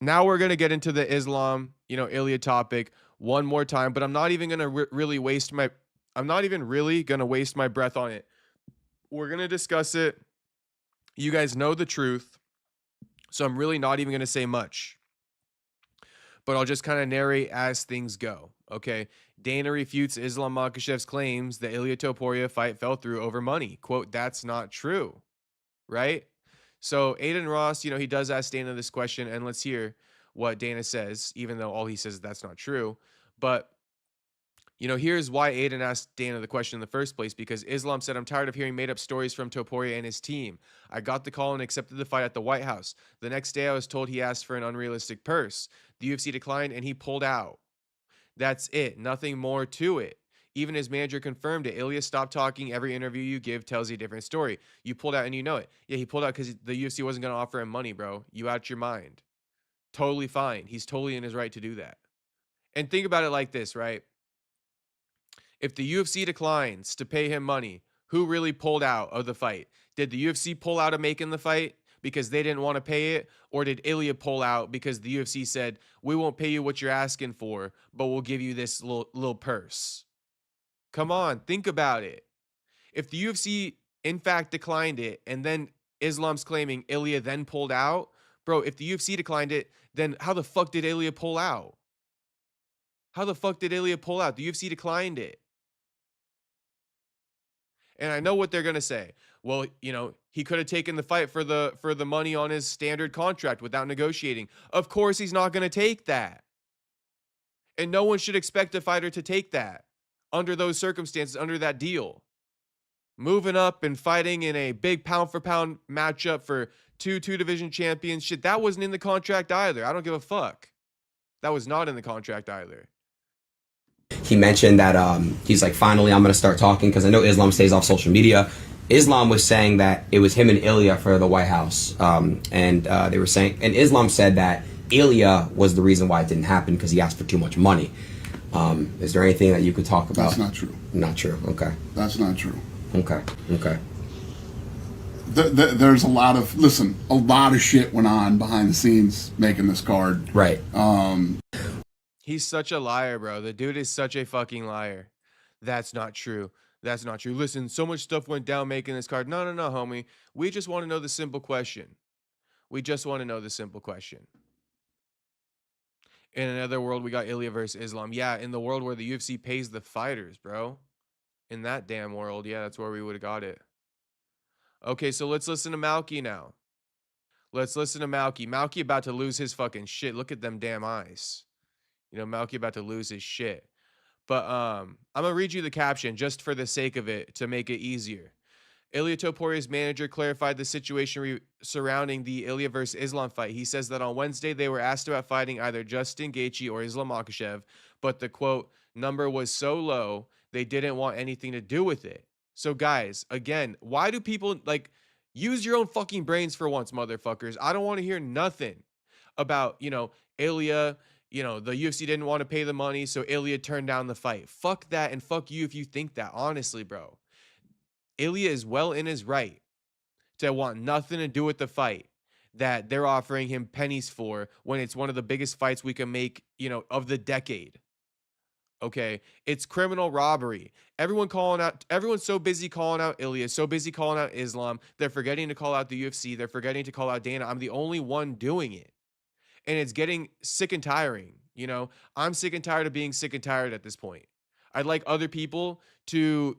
Now we're going to get into the Islam, Ilia topic one more time, but I'm not even going to really waste my I'm not even really going to waste my breath on it. We're going to discuss it. You guys know the truth. So I'm really not even going to say much. But I'll just kind of narrate as things go. Okay. Dana refutes Islam Makhachev's claims the Ilia Topuria fight fell through over money. Quote, that's not true. Right? So Aiden Ross, he does ask Dana this question, and let's hear what Dana says, even though all he says is that's not true. But here's why Aiden asked Dana the question in the first place, because Islam said, I'm tired of hearing made up stories from Topuria and his team. I got the call and accepted the fight at the White House. The next day I was told he asked for an unrealistic purse. The UFC declined and he pulled out. That's it. Nothing more to it. Even his manager confirmed it. Ilia, stop talking. Every interview you give tells you a different story. You pulled out and you know it. Yeah, he pulled out because the UFC wasn't going to offer him money, bro. You out your mind. Totally fine. He's totally in his right to do that. And think about it like this, right? If the UFC declines to pay him money, who really pulled out of the fight? Did the UFC pull out of making the fight because they didn't want to pay it? Or did Ilia pull out because the UFC said, we won't pay you what you're asking for, but we'll give you this little purse? Come on, think about it. If the UFC in fact declined it and then Islam's claiming Ilia then pulled out, bro, if the UFC declined it, then how the fuck did Ilia pull out? How the fuck did Ilia pull out? The UFC declined it. And I know what they're going to say. Well, he could have taken the fight for the money on his standard contract without negotiating. Of course he's not going to take that. And no one should expect a fighter to take that under those circumstances, under that deal. Moving up and fighting in a big pound for pound matchup for two division champions, shit, that wasn't in the contract either. I don't give a fuck. That was not in the contract either. He mentioned that he's like, finally, I'm going to start talking, because I know Islam stays off social media. Islam was saying that it was him and Ilia for the White House. And they were saying, and Islam said that Ilia was the reason why it didn't happen because he asked for too much money. Is there anything that you could talk about? That's not true. Not true. Okay. That's not true. Okay. There's a lot of shit went on behind the scenes making this card. Right. He's such a liar, bro. The dude is such a fucking liar. That's not true. That's not true. Listen, so much stuff went down making this card. No, homie. We just want to know the simple question. We just want to know the simple question. In another world, we got Ilia versus Islam. Yeah, in the world where the UFC pays the fighters, bro. In that damn world, yeah, that's where we would have got it. Okay, so let's listen to Malky now. Let's listen to Malky. Malky about to lose his fucking shit. Look at them damn eyes. Malky about to lose his shit. But I'm going to read you the caption just for the sake of it to make it easier. Ilia Topuria's manager clarified the situation surrounding the Ilia versus Islam fight. He says that on Wednesday they were asked about fighting either Justin Gaethje or Islam Makhachev, but the quote number was so low they didn't want anything to do with it. So guys, again, why do people use your own fucking brains for once, motherfuckers? I don't want to hear nothing about, Ilia, the UFC didn't want to pay the money, so Ilia turned down the fight. Fuck that, and fuck you if you think that, honestly, bro. Ilia is well in his right to want nothing to do with the fight that they're offering him pennies for when it's one of the biggest fights we can make, of the decade. Okay, it's criminal robbery. Everyone's so busy calling out Ilia, so busy calling out Islam. They're forgetting to call out the UFC. They're forgetting to call out Dana. I'm the only one doing it. And it's getting sick and tiring. I'm sick and tired of being sick and tired at this point. I'd like other people to,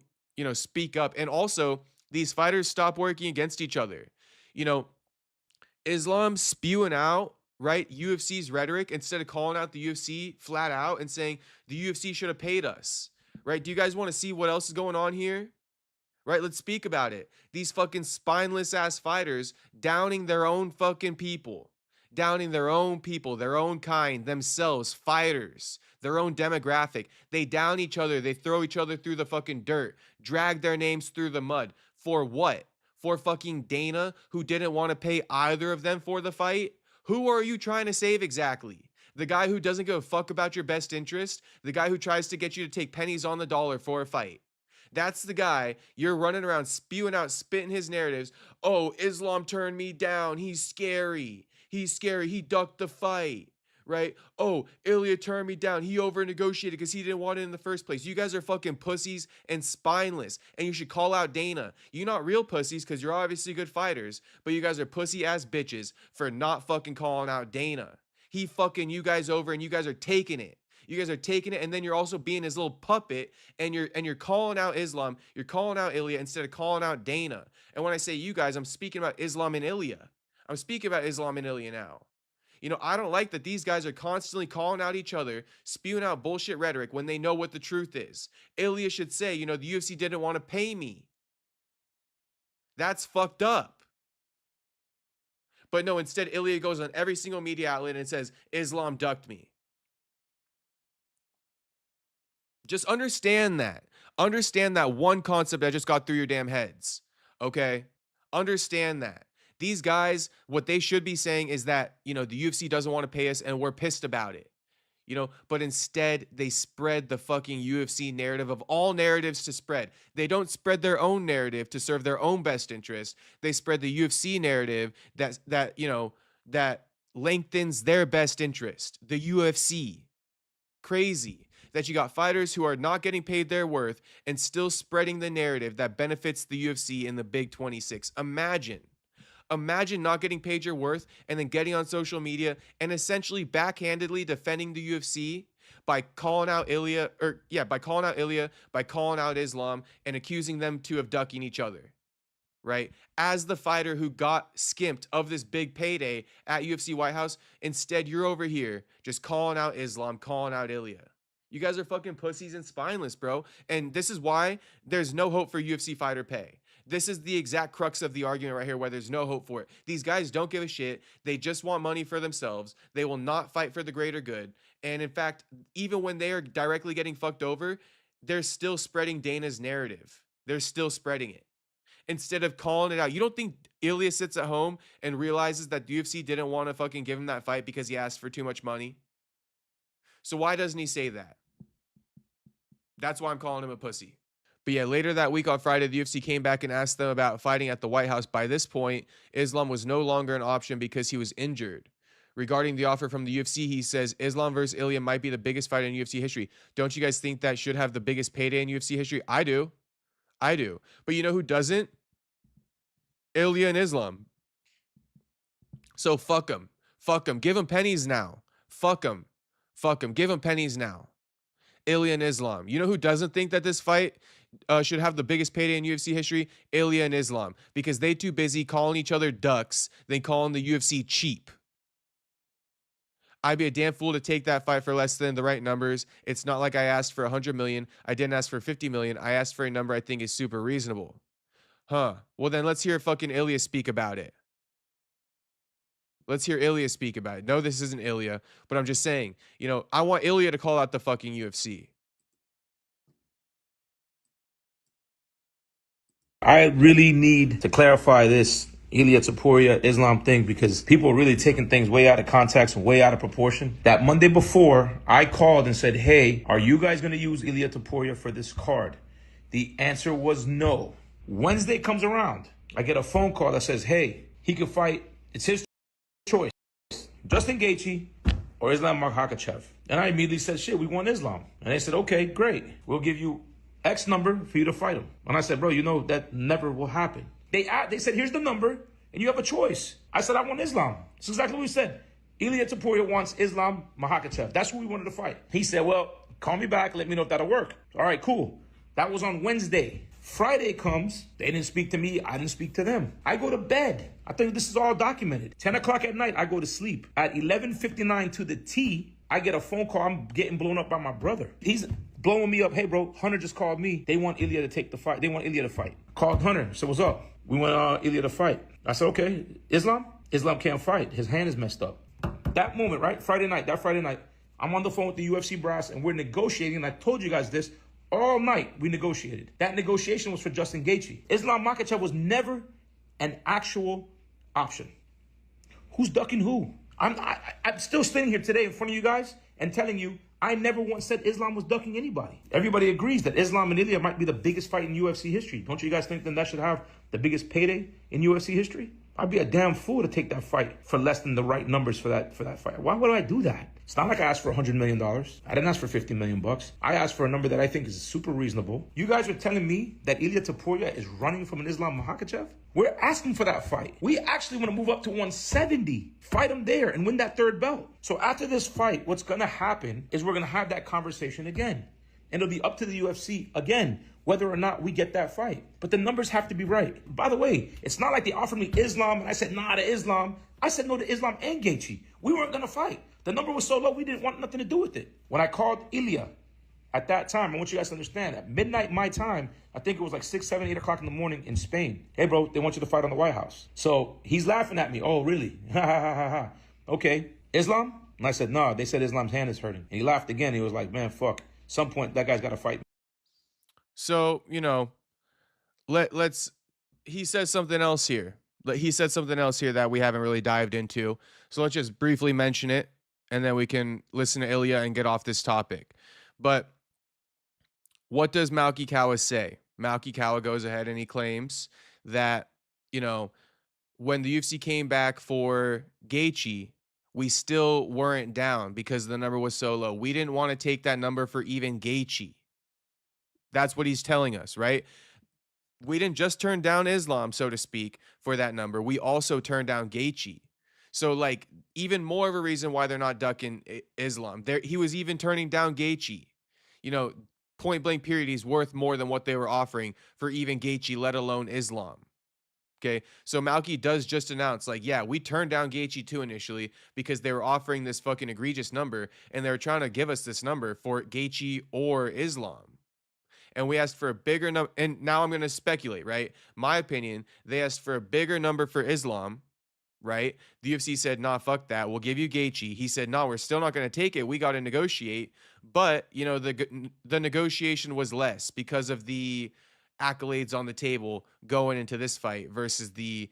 speak up. And also, these fighters stop working against each other. Islam spewing out, right, UFC's rhetoric instead of calling out the UFC flat out and saying the UFC should have paid us, right? Do you guys want to see what else is going on here? Right, let's speak about it. These fucking spineless ass fighters downing their own fucking people. Downing their own people, their own kind, themselves, fighters, their own demographic. They down each other. They throw each other through the fucking dirt, drag their names through the mud. For what? For fucking Dana, who didn't want to pay either of them for the fight? Who are you trying to save exactly? The guy who doesn't give a fuck about your best interest? The guy who tries to get you to take pennies on the dollar for a fight? That's the guy you're running around spewing out, spitting his narratives. Oh, Islam turned me down. He's scary. He's scary. He ducked the fight, right? Oh, Ilia turned me down. He over negotiated because he didn't want it in the first place. You guys are fucking pussies and spineless, and you should call out Dana. You're not real pussies because you're obviously good fighters, but you guys are pussy ass bitches for not fucking calling out Dana. He fucking you guys over, and you guys are taking it. You guys are taking it, and then you're also being his little puppet, and you're calling out Islam, you're calling out Ilia instead of calling out Dana. And when I say you guys, I'm speaking about Islam and Ilia. I'm speaking about Islam and Ilia now. You know, I don't like that these guys are constantly calling out each other, spewing out bullshit rhetoric when they know what the truth is. Ilia should say, you know, the UFC didn't want to pay me. That's fucked up. But no, instead, Ilia goes on every single media outlet and says, Islam ducked me. Just understand that. Understand that one concept that just got through your damn heads. Okay? Understand that. These guys, what they should be saying is that, you know, the UFC doesn't want to pay us and we're pissed about it. You know, but instead they spread the fucking UFC narrative of all narratives to spread. They don't spread their own narrative to serve their own best interest. They spread the UFC narrative that lengthens their best interest. The UFC. Crazy that you got fighters who are not getting paid their worth and still spreading the narrative that benefits the UFC in the Big 26. Imagine not getting paid your worth and then getting on social media and essentially backhandedly defending the UFC by calling out Ilia, by calling out Islam and accusing them to of ducking each other, right? As the fighter who got skimped of this big payday at UFC White House, instead you're over here just calling out Islam, calling out Ilia. You guys are fucking pussies and spineless, bro. And this is why there's no hope for UFC fighter pay. This is the exact crux of the argument right here, where there's no hope for it. These guys don't give a shit. They just want money for themselves. They will not fight for the greater good. And in fact, even when they are directly getting fucked over, they're still spreading Dana's narrative. They're still spreading it instead of calling it out. You don't think Ilia sits at home and realizes that the UFC didn't want to fucking give him that fight because he asked for too much money? So why doesn't he say that? That's why I'm calling him a pussy. But yeah, later that week on Friday, the UFC came back and asked them about fighting at the White House. By this point, Islam was no longer an option because he was injured. Regarding the offer from the UFC, he says, Islam versus Ilia might be the biggest fight in UFC history. Don't you guys think that should have the biggest payday in UFC history? I do. But you know who doesn't? Ilia and Islam. So fuck them. Give them pennies now. Fuck them. Give them pennies now. Ilia and Islam. You know who doesn't think that this fight should have the biggest payday in UFC history? Ilia and Islam. Because they too busy calling each other ducks than calling the UFC cheap. I'd be a damn fool to take that fight for less than the right numbers. It's not like I asked for 100 million. I didn't ask for 50 million. I asked for a number I think is super reasonable. Huh. Well, then let's hear fucking Ilia speak about it. Let's hear Ilia speak about it. No, this isn't Ilia, but I'm just saying, you know, I want Ilia to call out the fucking UFC. I really need to clarify this Ilia Topuria Islam thing, because people are really taking things way out of context and way out of proportion. That Monday before, I called and said, hey, are you guys going to use Ilia Topuria for this card? The answer was no. Wednesday comes around. I get a phone call that says, hey, he could fight. It's his choice. Justin Gaethje or Islam Makhachev. And I immediately said, shit, we want Islam. And they said, okay, great. We'll give you X number for you to fight him. And I said, bro, you know that never will happen. They said, here's the number, and you have a choice. I said, I want Islam. That's exactly what we said. Ilia Topuria wants Islam Makhachev. That's who we wanted to fight. He said, well, call me back. Let me know if that'll work. All right, cool. That was on Wednesday. Friday comes. They didn't speak to me. I didn't speak to them. I go to bed. I think this is all documented. 10 o'clock at night, I go to sleep. At 11:59 to the T, I get a phone call. I'm getting blown up by my brother. He's blowing me up. Hey, bro, Hunter just called me. They want Ilia to take the fight. They want Ilia to fight. Called Hunter. So what's up? We want Ilia to fight. I said, okay. Islam can't fight. His hand is messed up. That moment, right? Friday night, I'm on the phone with the UFC brass, and we're negotiating. And I told you guys this. All night, we negotiated. That negotiation was for Justin Gaethje. Islam Makhachev was never an actual option. Who's ducking who? I'm still standing here today in front of you guys and telling you I never once said Islam was ducking anybody. Everybody agrees that Islam and Ilia might be the biggest fight in UFC history. Don't you guys think that should have the biggest payday in UFC history? I'd be a damn fool to take that fight for less than the right numbers for that fight. Why would I do that? It's not like I asked for $100 million. I didn't ask for $50 million. I asked for a number that I think is super reasonable. You guys are telling me that Ilia Topuria is running from an Islam Makhachev? We're asking for that fight. We actually want to move up to 170, fight him there, and win that third belt. So after this fight, what's going to happen is we're going to have that conversation again. And it'll be up to the UFC, again, whether or not we get that fight. But the numbers have to be right. By the way, it's not like they offered me Islam and I said nah to Islam. I said no to Islam and Gaethje. We weren't going to fight. The number was so low, we didn't want nothing to do with it. When I called Ilia at that time, I want you guys to understand, at midnight my time, I think it was like 6, 7, 8 o'clock in the morning in Spain. Hey, bro, they want you to fight on the White House. So he's laughing at me. Oh, really? Ha, ha, ha, ha, ha. Okay, Islam? And I said, no, they said Islam's hand is hurting. And he laughed again. He was like, man, fuck. Some point, that guy's got to fight. So, you know, let's he says something else here. He said something else here that we haven't really dived into. So let's just briefly mention it, and then we can listen to Ilia and get off this topic. But what does Makhahchev say? Makhahchev goes ahead and he claims that, you know, when the UFC came back for Gaethje, we still weren't down because the number was so low. We didn't want to take that number for even Gaethje. That's what he's telling us, right? We didn't just turn down Islam, so to speak, for that number. We also turned down Gaethje. So, like, even more of a reason why they're not ducking Islam. He was even turning down Gaethje. You know, point blank period, he's worth more than what they were offering for even Gaethje, let alone Islam. Okay, so Malky does just announce, like, yeah, we turned down Gaethje too initially because they were offering this fucking egregious number, and they were trying to give us this number for Gaethje or Islam. And we asked for a bigger number, and now I'm going to speculate, right? My opinion, they asked for a bigger number for Islam, right? The UFC said, nah, fuck that. We'll give you Gaethje. He said, no, we're still not going to take it. We got to negotiate. But, you know, the negotiation was less because of the accolades on the table going into this fight versus the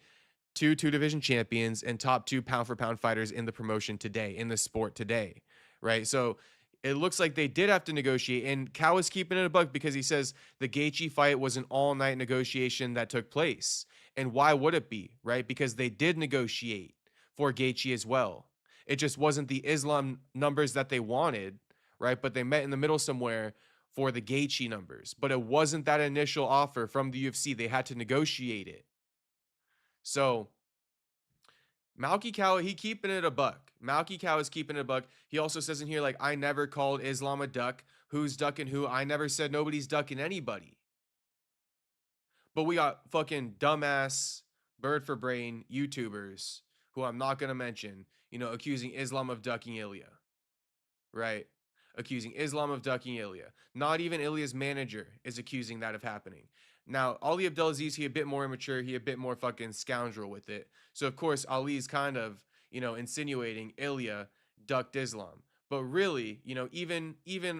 two division champions and top 2 pound for pound fighters in the promotion today, in the sport today, right? So it looks like they did have to negotiate, and Cow is keeping it a buck because he says the Gaethje fight was an all-night negotiation that took place. And why would it be, right? Because they did negotiate for Gaethje as well. It just wasn't the Islam numbers that they wanted, right? But they met in the middle somewhere for the Gaethje numbers. But it wasn't that initial offer from the UFC. They had to negotiate it. So Makhahchev, he keeping it a buck. Makhahchev is keeping it a buck. He also says in here, like, I never called Islam a duck. Who's ducking who? I never said nobody's ducking anybody. But we got fucking dumbass, bird for brain YouTubers, who I'm not going to mention, you know, accusing Islam of ducking Ilia. Right? Accusing Islam of ducking Ilia. Not even Ilia's manager is accusing that of happening. Now, Ali Abdelaziz, he a bit more immature. He a bit more fucking scoundrel with it. So, of course, Ali's kind of, you know, insinuating Ilia ducked Islam. But really, you know, even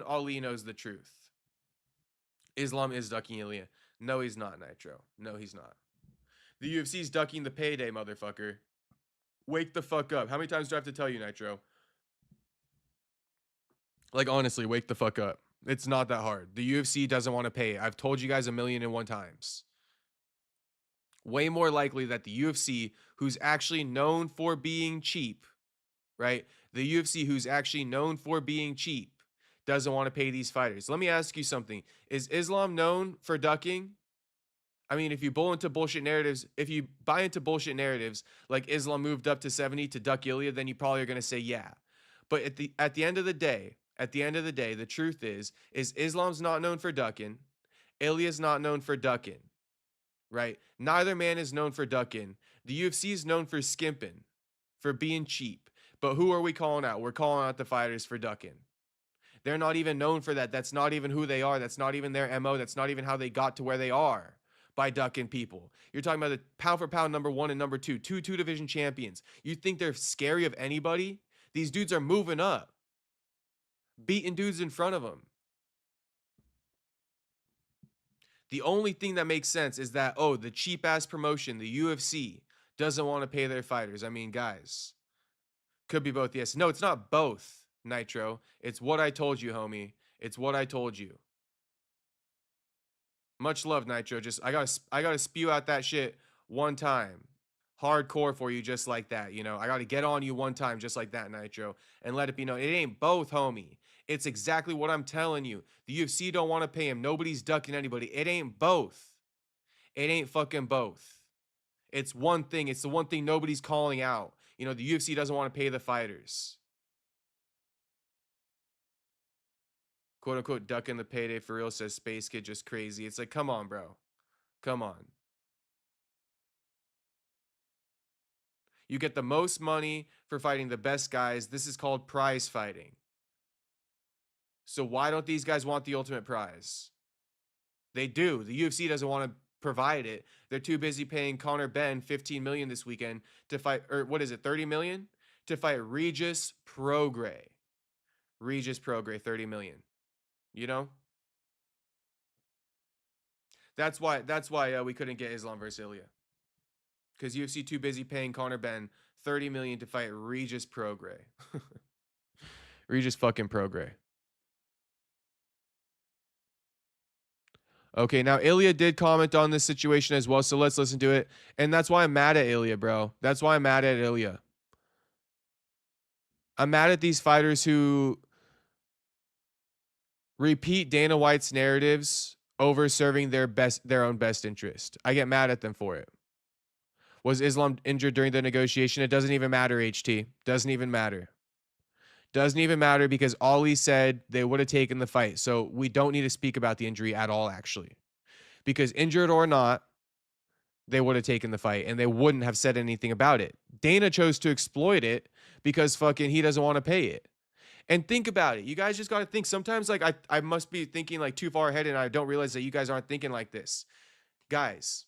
Ali knows the truth. Islam is ducking Ilia. No, he's not, Nitro. No, he's not. The UFC's ducking the payday, motherfucker. Wake the fuck up. How many times do I have to tell you, Nitro? Like, honestly, wake the fuck up. It's not that hard. The UFC doesn't want to pay. I've told you guys 1,000,001 times. Way more likely that the UFC, who's actually known for being cheap, right? The UFC, who's actually known for being cheap, doesn't want to pay these fighters. Let me ask you something. Is Islam known for ducking? I mean, if you buy into bullshit narratives, like Islam moved up to 70 to duck Ilia, then you probably are going to say yeah. But at the end of the day, the truth is Islam's not known for ducking. Ilia's not known for ducking, right? Neither man is known for ducking. The UFC is known for skimping, for being cheap. But who are we calling out? We're calling out the fighters for ducking. They're not even known for that. That's not even who they are. That's not even their MO. That's not even how they got to where they are, by ducking people. You're talking about the pound for pound number 1 and number 2, two division champions. You think they're scary of anybody? These dudes are moving up, beating dudes in front of them. The only thing that makes sense is that, oh, the cheap ass promotion, the UFC, doesn't want to pay their fighters. I mean, guys, could be both. Yes. No, it's not both, Nitro. It's what I told you, homie. It's what I told you. Much love, Nitro. Just I gotta spew out that shit one time. hardcore for you just like that. You know, I got to get on you one time just like that, Nitro, and let it be known. It ain't both, homie. It's exactly what I'm telling you. The UFC don't want to pay him. Nobody's ducking anybody. It ain't both. It ain't fucking both. It's one thing. It's the one thing nobody's calling out. You know, the UFC doesn't want to pay the fighters. Quote unquote, ducking the payday for real, says Space Kid, just crazy. It's like, come on, bro. Come on. You get the most money for fighting the best guys. This is called prize fighting. So why don't these guys want the ultimate prize? They do. The UFC doesn't want to provide it. They're too busy paying Conor Benn 15 million this weekend to fight, or what is it, 30 million? To fight Regis Prograis. Regis Prograis, 30 million. You know? That's why we couldn't get Islam versus Ilia. Because UFC too busy paying Conor Benn 30 million to fight Regis Prograis. Regis fucking Prograis. Okay, now Ilia did comment on this situation as well, so let's listen to it. And that's why I'm mad at Ilia, bro. That's why I'm mad at Ilia. I'm mad at these fighters who repeat Dana White's narratives over serving their own best interest. I get mad at them for it. Was Islam injured during the negotiation? It doesn't even matter, HT. Doesn't even matter. Doesn't even matter because Ali said they would have taken the fight. So we don't need to speak about the injury at all, actually. Because injured or not, they would have taken the fight and they wouldn't have said anything about it. Dana chose to exploit it because fucking he doesn't want to pay it. And think about it. You guys just got to think. Sometimes like I must be thinking like too far ahead and I don't realize that you guys aren't thinking like this. Guys.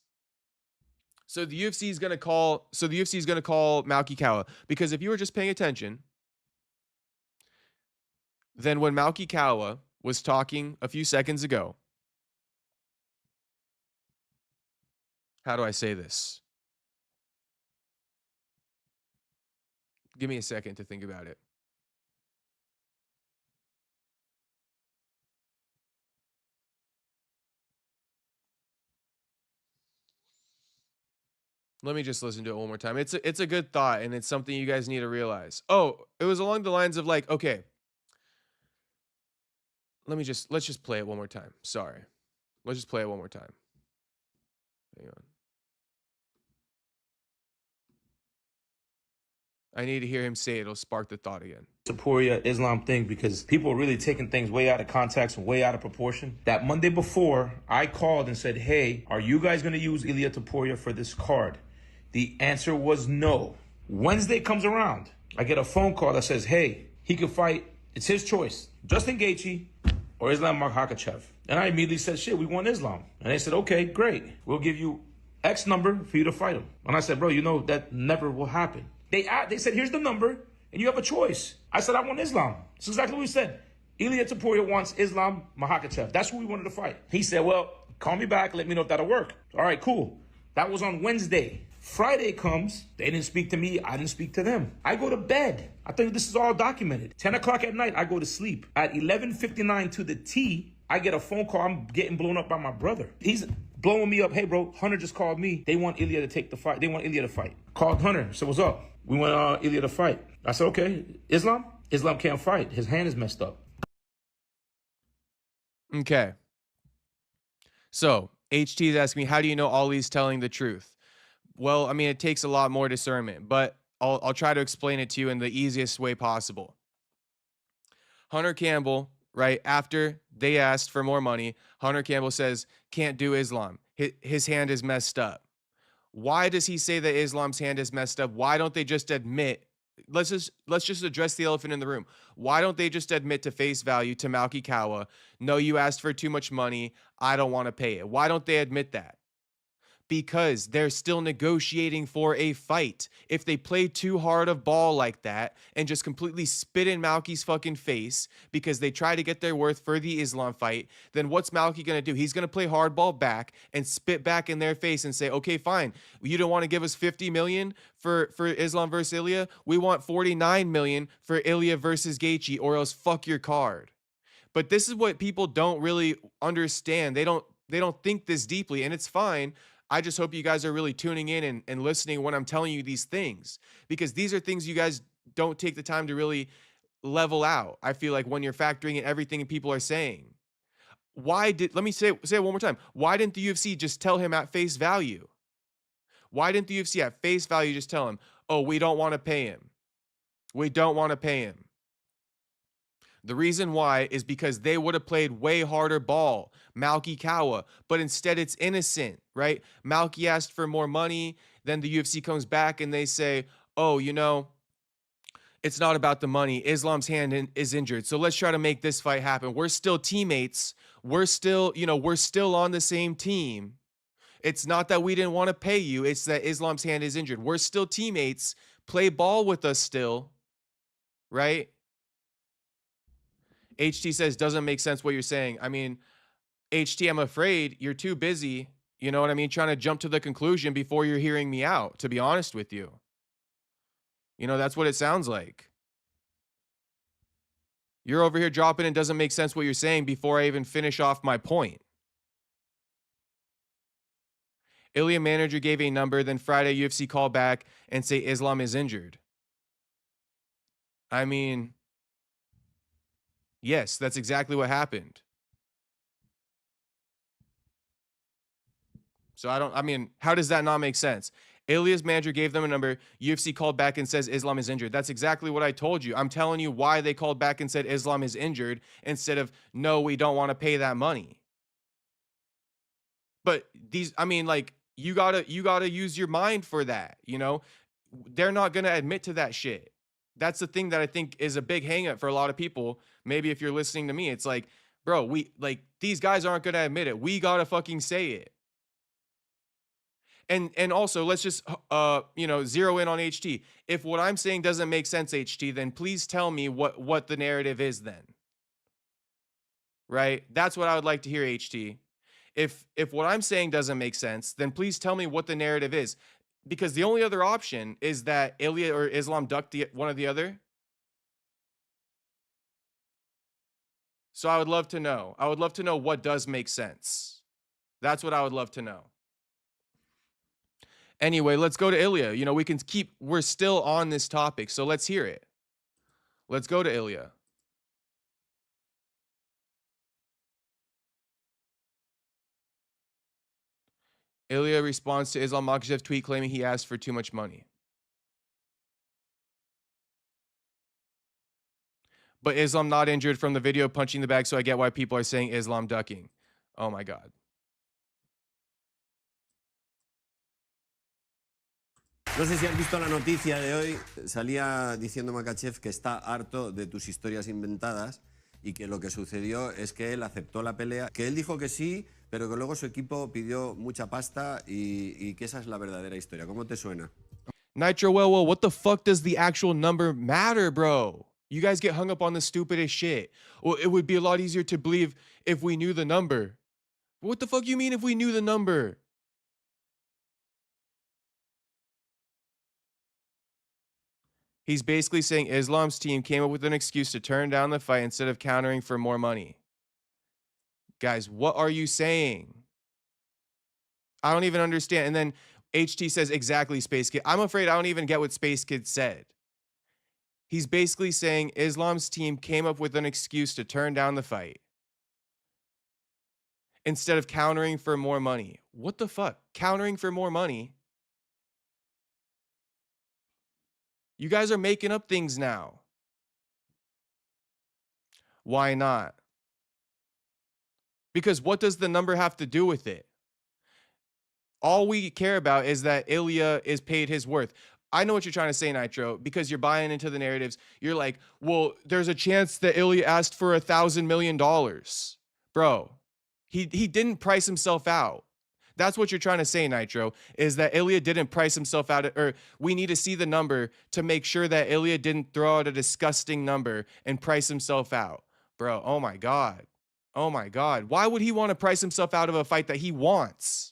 So the UFC is going to call Makhahchev because if you were just paying attention, then when Makhahchev was talking a few seconds ago, how do I say this? Give me a second to think about it. Let me just listen to it one more time. It's a good thought and it's something you guys need to realize. Oh, it was along the lines of like, okay. Let's just play it one more time. Sorry. Let's just play it one more time. Hang on. I need to hear him say it. It'll spark the thought again. Topuria Islam thing because people are really taking things way out of context and way out of proportion. That Monday before, I called and said, hey, are you guys going to use Ilia Topuria for this card? The answer was no. Wednesday comes around. I get a phone call that says, hey, he could fight. It's his choice. Justin Gaethje or Islam Makhachev. And I immediately said, shit, we want Islam. And they said, okay, great. We'll give you X number for you to fight him. And I said, bro, you know that never will happen. They said, here's the number, and you have a choice. I said, I want Islam. That's exactly what we said. Ilia Topuria wants Islam Makhachev. That's who we wanted to fight. He said, well, call me back. Let me know if that'll work. All right, cool. That was on Wednesday. Friday comes. They didn't speak to me. I didn't speak to them. I go to bed. I think this is all documented. 10 o'clock at night, I go to sleep. At 11:59 to the T, I get a phone call. I'm getting blown up by my brother. He's blowing me up. Hey, bro, Hunter just called me. They want Ilia to take the fight. They want Ilia to fight. Called Hunter. Said, what's up? We want Ilia to fight. I said, okay. Islam can't fight. His hand is messed up. Okay. So, HT is asking me, how do you know Ali's telling the truth? Well, I mean, it takes a lot more discernment, but I'll try to explain it to you in the easiest way possible. Hunter Campbell, right, after they asked for more money, Hunter Campbell says, can't do Islam. His hand is messed up. Why does he say that Islam's hand is messed up? Why don't they just admit? Let's just address the elephant in the room. Why don't they just admit to face value to Makhahchev? No, you asked for too much money. I don't want to pay it. Why don't they admit that? Because they're still negotiating for a fight. If they play too hard of ball like that and just completely spit in Malky's fucking face because they try to get their worth for the Islam fight, then what's Malky going to do? He's going to play hardball back and spit back in their face and say, okay, fine. You don't want to give us 50 million for Islam versus Ilia? We want 49 million for Ilia versus Gaethje, or else fuck your card. But this is what people don't really understand. They don't think this deeply, and it's fine. I just hope you guys are really tuning in and listening when I'm telling you these things, because these are things you guys don't take the time to really level out. I feel like when you're factoring in everything people are saying. Let me say it one more time. Why didn't the UFC just tell him at face value? Why didn't the UFC at face value just tell him, oh, we don't want to pay him? We don't want to pay him. The reason why is because they would have played way harder ball, Malky Kawa, but instead it's innocent, right? Malky asked for more money, then the UFC comes back and they say, oh, it's not about the money. Islam's hand is injured, so let's try to make this fight happen. We're still teammates. We're still on the same team. It's not that we didn't want to pay you. It's that Islam's hand is injured. We're still teammates. Play ball with us still, right? HT says, doesn't make sense what you're saying. I mean, HT, I'm afraid you're too busy, you know what I mean, trying to jump to the conclusion before you're hearing me out, to be honest with you. That's what it sounds like. You're over here dropping and doesn't make sense what you're saying before I even finish off my point. Ilia manager gave a number, then Friday UFC call back and say Islam is injured. I mean, yes, that's exactly what happened. So how does that not make sense? Ilia's manager gave them a number. UFC called back and says Islam is injured. That's exactly what I told you. I'm telling you why they called back and said Islam is injured instead of, no, we don't want to pay that money. But you gotta use your mind for that. They're not gonna admit to that shit. That's the thing that I think is a big hang up for a lot of people. Maybe if you're listening to me, it's like, bro, these guys aren't gonna admit it. We gotta fucking say it. And also, let's just zero in on HT. If what I'm saying doesn't make sense, HT, then please tell me what the narrative is then. Right? That's what I would like to hear, HT. If what I'm saying doesn't make sense, then please tell me what the narrative is. Because the only other option is that Ilia or Islam ducked one or the other. So I would love to know. I would love to know what does make sense. That's what I would love to know. Anyway, let's go to Ilia. We're still on this topic, so let's hear it. Let's go to Ilia. Ilia responds to Islam Makhachev tweet claiming he asked for too much money. But Islam not injured from the video punching the bag, so I get why people are saying Islam ducking. Oh my God. No sé si has visto la noticia de hoy. Salía diciendo Makhachev que está harto de tus historias inventadas y que lo que sucedió es que él aceptó la pelea, que él dijo que sí, pero que luego su equipo pidió mucha pasta y que esa es la verdadera historia. ¿Cómo te suena? Nitro, well, what the fuck does the actual number matter, bro? You guys get hung up on the stupidest shit. Well, it would be a lot easier to believe if we knew the number. What the fuck you mean if we knew the number? He's basically saying Islam's team came up with an excuse to turn down the fight instead of countering for more money. Guys, what are you saying? I don't even understand. And then HT says exactly, Space Kid. I'm afraid I don't even get what Space Kid said. He's basically saying Islam's team came up with an excuse to turn down the fight instead of countering for more money. What the fuck? Countering for more money? You guys are making up things now. Why not? Because what does the number have to do with it? All we care about is that Ilia is paid his worth. I know what you're trying to say, Nitro, because you're buying into the narratives. You're like, well, there's a chance that Ilia asked for $1,000 million. Bro, he didn't price himself out. That's what you're trying to say, Nitro, is that Ilia didn't price himself out, or we need to see the number to make sure that Ilia didn't throw out a disgusting number and price himself out. Bro, oh my God. Oh my God. Why would he want to price himself out of a fight that he wants?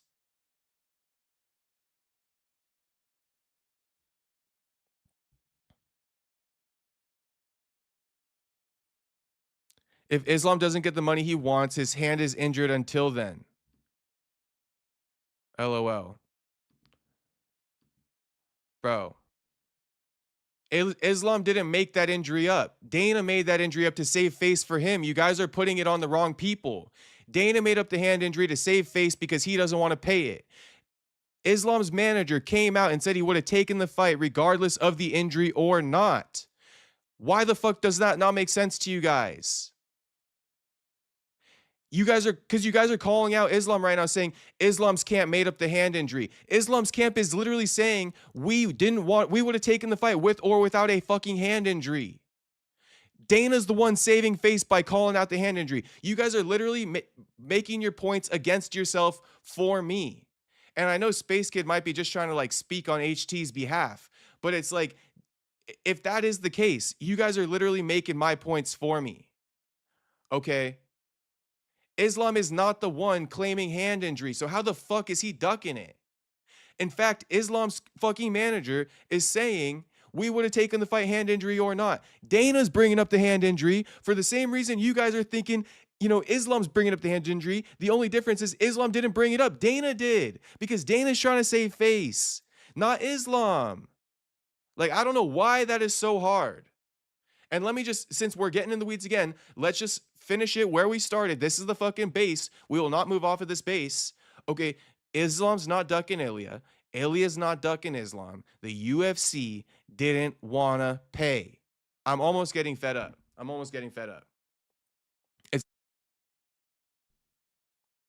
If Islam doesn't get the money he wants, his hand is injured until then. LOL. Bro. Islam didn't make that injury up. Dana made that injury up to save face for him. You guys are putting it on the wrong people. Dana made up the hand injury to save face because he doesn't want to pay it. Islam's manager came out and said he would have taken the fight regardless of the injury or not. Why the fuck does that not make sense to you guys? You guys are calling out Islam right now saying Islam's camp made up the hand injury. Islam's camp is literally saying we would have taken the fight with or without a fucking hand injury. Dana's the one saving face by calling out the hand injury. You guys are literally making your points against yourself for me. And I know Space Kid might be just trying to like speak on HT's behalf, but it's like, if that is the case, you guys are literally making my points for me. Okay? Islam is not the one claiming hand injury, so how the fuck is he ducking it? In fact, Islam's fucking manager is saying we would have taken the fight hand injury or not. Dana's bringing up the hand injury for the same reason you guys are thinking, you know, Islam's bringing up the hand injury. The only difference is Islam didn't bring it up. Dana did, because Dana's trying to save face, not Islam. Like, I don't know why that is so hard. And let me just, since we're getting in the weeds again, let's just finish it where we started. This is the fucking base. We will not move off of this base. Okay, Islam's not ducking Ilia. Ilia's not ducking Islam. The UFC didn't want to pay. I'm almost getting fed up.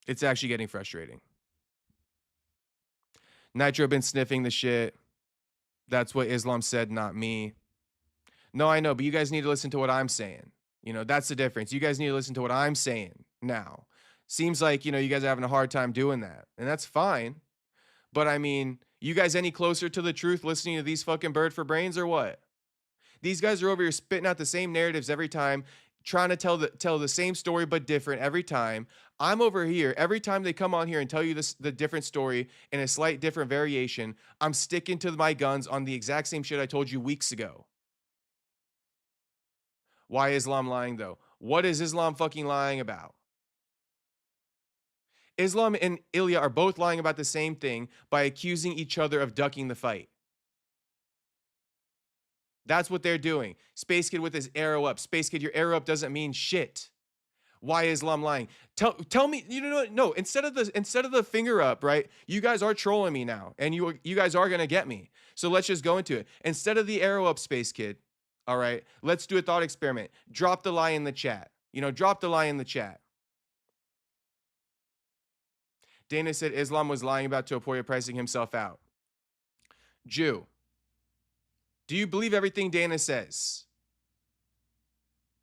It's actually getting frustrating. Nitro been sniffing the shit. That's what Islam said, not me. No, I know, but you guys need to listen to what I'm saying. You know, that's the difference. You guys need to listen to what I'm saying now. Seems like, you know, you guys are having a hard time doing that. And that's fine. But I mean, you guys any closer to the truth listening to these fucking bird for brains or what? These guys are over here spitting out the same narratives every time, trying to tell the same story but different every time. I'm over here every time they come on here and tell you the different story in a slight different variation. I'm sticking to my guns on the exact same shit I told you weeks ago. Why is Islam lying though? What is Islam fucking lying about? Islam and Ilia are both lying about the same thing by accusing each other of ducking the fight. That's what they're doing. Space Kid with his arrow up. Space Kid, your arrow up doesn't mean shit. Why is Islam lying? Tell me, you know what? No, instead of the finger up, right? You guys are trolling me now, and you guys are gonna get me. So let's just go into it. Instead of the arrow up, Space Kid, all right, let's do a thought experiment. Drop the lie in the chat. You know, drop the lie in the chat. Dana said Islam was lying about Topuria pricing himself out. Jew, do you believe everything Dana says?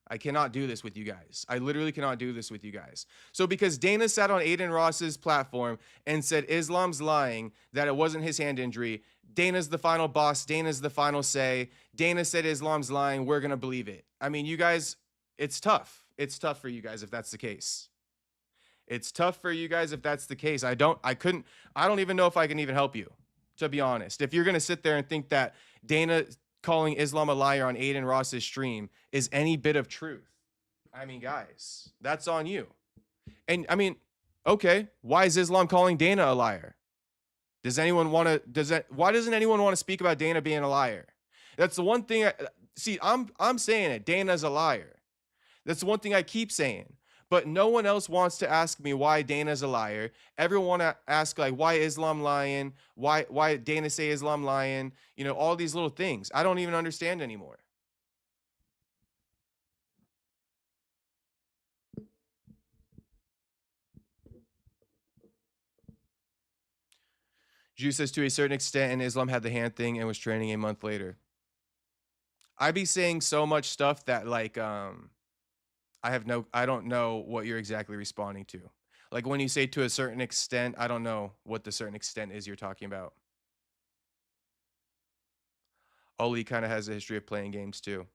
I cannot do this with you guys. I literally cannot do this with you guys. So because Dana sat on Aiden Ross's platform and said Islam's lying, that it wasn't his hand injury, Dana's the final boss, Dana's the final say, Dana said Islam's lying, we're going to believe it. I mean, you guys, it's tough. It's tough for you guys if that's the case. It's tough for you guys if that's the case. I don't even know if I can even help you, to be honest. If you're going to sit there and think that Dana calling Islam a liar on Aiden Ross's stream is any bit of truth, I mean, guys, that's on you. And I mean, okay, why is Islam calling Dana a liar? Why doesn't anyone want to speak about Dana being a liar? That's the one thing I'm saying it. Dana's a liar. That's the one thing I keep saying. But no one else wants to ask me why Dana's a liar. Everyone want to ask, like, why Islam lying? Why Dana say Islam lying? You know, all these little things. I don't even understand anymore. Jew says to a certain extent, and Islam had the hand thing and was training a month later. I be saying so much stuff that, like, I don't know what you're exactly responding to. Like when you say to a certain extent, I don't know what the certain extent is you're talking about. Oli kind of has a history of playing games too.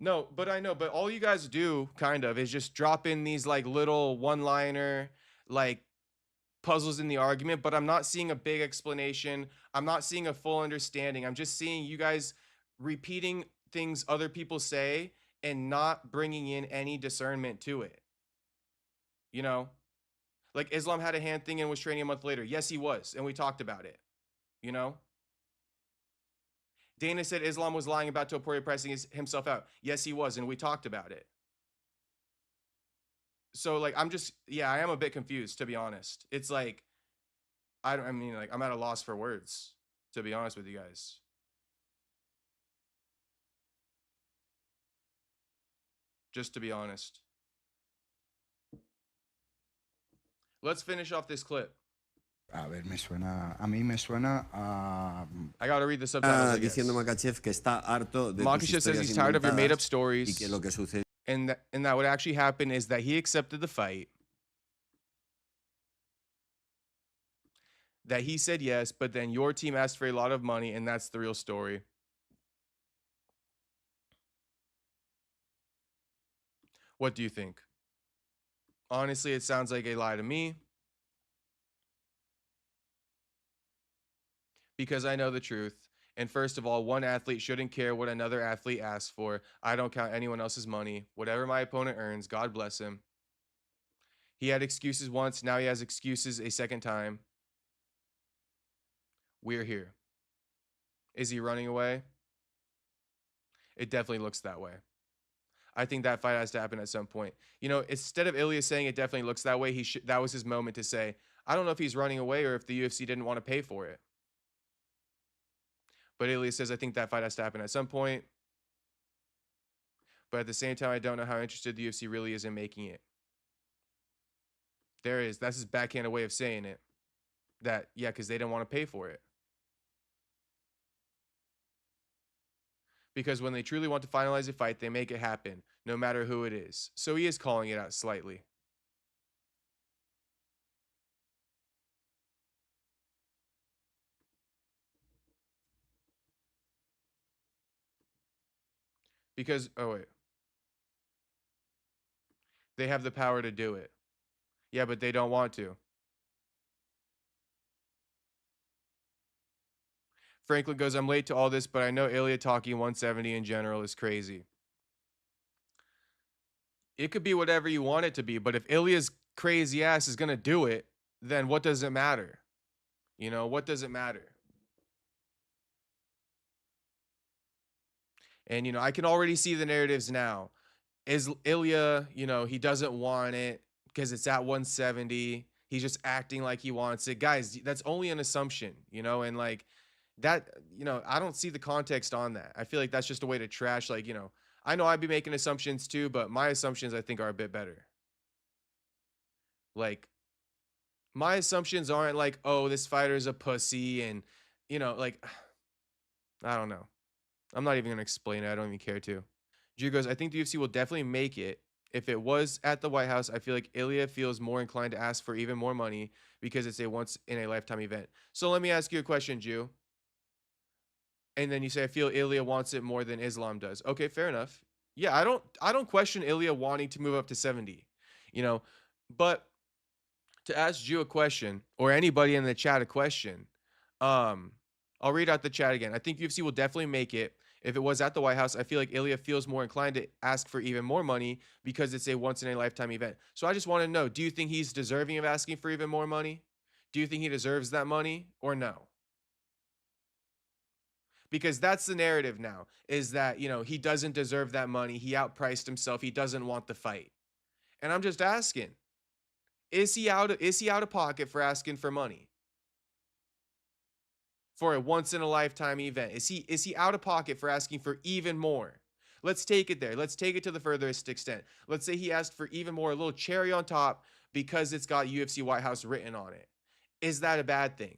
No, but I know, but all you guys do kind of is just drop in these like little one-liner, like puzzles in the argument, but I'm not seeing a big explanation. I'm not seeing a full understanding. I'm just seeing you guys repeating things other people say and not bringing in any discernment to it. You know, Like Islam had a hand thing and was training a month later. Yes, he was, and we talked about it. You know? Dana said Islam was lying about Topuria pricing himself out. Yes, he was, and we talked about it. So like I am a bit confused, to be honest. It's like I mean like I'm at a loss for words, to be honest with you guys. Just to be honest. Let's finish off this clip. A ver, a mí me suena a... I gotta read the subtitles. Diciendo Makhachev que está harto de tus Makhachev says historias he's tired of your made-up inventadas stories, y que lo que sucede and that what actually happened is that he accepted the fight. That he said yes, but then your team asked for a lot of money, and that's the real story. What do you think? Honestly, it sounds like a lie to me. Because I know the truth. And first of all, one athlete shouldn't care what another athlete asks for. I don't count anyone else's money. Whatever my opponent earns, God bless him. He had excuses once, now he has excuses a second time. We're here. Is he running away? It definitely looks that way. I think that fight has to happen at some point. You know, instead of Ilia saying it definitely looks that way, that was his moment to say, I don't know if he's running away or if the UFC didn't want to pay for it. But Ilia says, I think that fight has to happen at some point. But at the same time, I don't know how interested the UFC really is in making it. There it is. That's his backhanded way of saying it. That, yeah, because they didn't want to pay for it. Because when they truly want to finalize a fight, they make it happen, no matter who it is. So he is calling it out slightly. Because, oh wait. They have the power to do it. Yeah, but they don't want to. Franklin goes, I'm late to all this, but I know Ilia talking 170 in general is crazy. It could be whatever you want it to be, but if Ilia's crazy ass is going to do it, then what does it matter? You know, what does it matter? And, you know, I can already see the narratives now. Is Ilia, you know, he doesn't want it because it's at 170. He's just acting like he wants it. Guys, that's only an assumption, you know, and like that, you know, I don't see the context on that. I feel like that's just a way to trash, like, you know, I know I'd be making assumptions too, but my assumptions I think are a bit better. Like, my assumptions aren't like, oh, this fighter's a pussy and, you know, like, I don't know. I'm not even going to explain it. I don't even care to. Drew goes, I think the UFC will definitely make it. If it was at the White House, I feel like Ilia feels more inclined to ask for even more money because it's a once-in-a-lifetime event. So let me ask you a question, Jew. And then you say, I feel Ilia wants it more than Islam does. Okay, fair enough. Yeah, I don't question Ilia wanting to move up to 70, you know, but to ask Jew a question or anybody in the chat a question, I'll read out the chat again. I think UFC will definitely make it. If it was at the White House, I feel like Ilia feels more inclined to ask for even more money because it's a once-in-a-lifetime event. So I just want to know, do you think he's deserving of asking for even more money? Do you think he deserves that money or no? Because that's the narrative now, is that, you know, he doesn't deserve that money. He outpriced himself. He doesn't want the fight. And I'm just asking, is he out of pocket for asking for money? For a once-in-a-lifetime event? Is he out of pocket for asking for even more? Let's take it there. Let's take it to the furthest extent. Let's say he asked for even more, a little cherry on top because it's got UFC White House written on it. Is that a bad thing?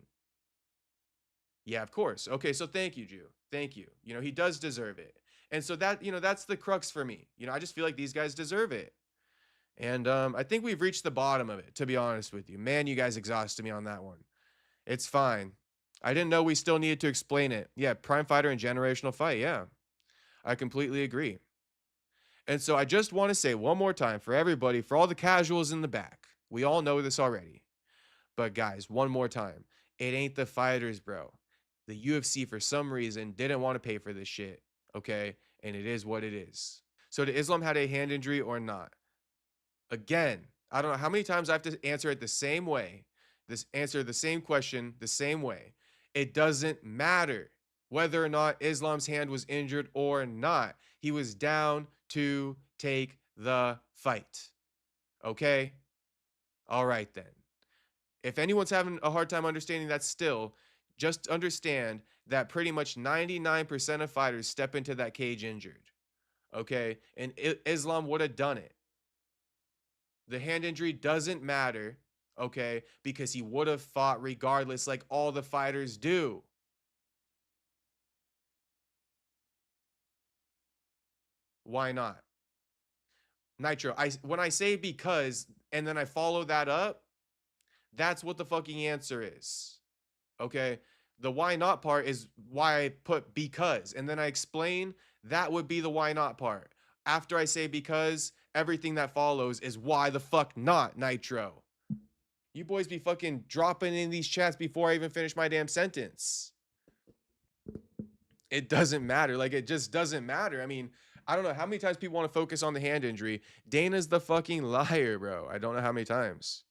Yeah, of course. Okay, so thank you, Jew. Thank you. You know, he does deserve it. And so that, you know, that's the crux for me. You know, I just feel like these guys deserve it. And I think we've reached the bottom of it, to be honest with you. Man, you guys exhausted me on that one. It's fine. I didn't know we still needed to explain it. Yeah, prime fighter and generational fight. Yeah, I completely agree. And so I just want to say one more time for everybody, for all the casuals in the back. We all know this already. But guys, one more time. It ain't the fighters, bro. The UFC, for some reason, didn't want to pay for this shit. Okay? And it is what it is. So did Islam had a hand injury or not? Again, I don't know how many times I have to answer it the same way. Answer the same question the same way. It doesn't matter whether or not Islam's hand was injured or not. He was down to take the fight. Okay? All right then. If anyone's having a hard time understanding that still, just understand that pretty much 99% of fighters step into that cage injured. Okay? And Islam would have done it. The hand injury doesn't matter, okay? Because he would have fought regardless, like all the fighters do. Why not? Nitro, when I say because and then I follow that up, that's what the fucking answer is. Okay? The why not part is why I put because, and then I explain that would be the why not part. After I say because, everything that follows is why the fuck not, Nitro. You boys be fucking dropping in these chats before I even finish my damn sentence. It doesn't matter. Like, it just doesn't matter. I mean, I don't know how many times people want to focus on the hand injury. Dana's the fucking liar, bro. I don't know how many times.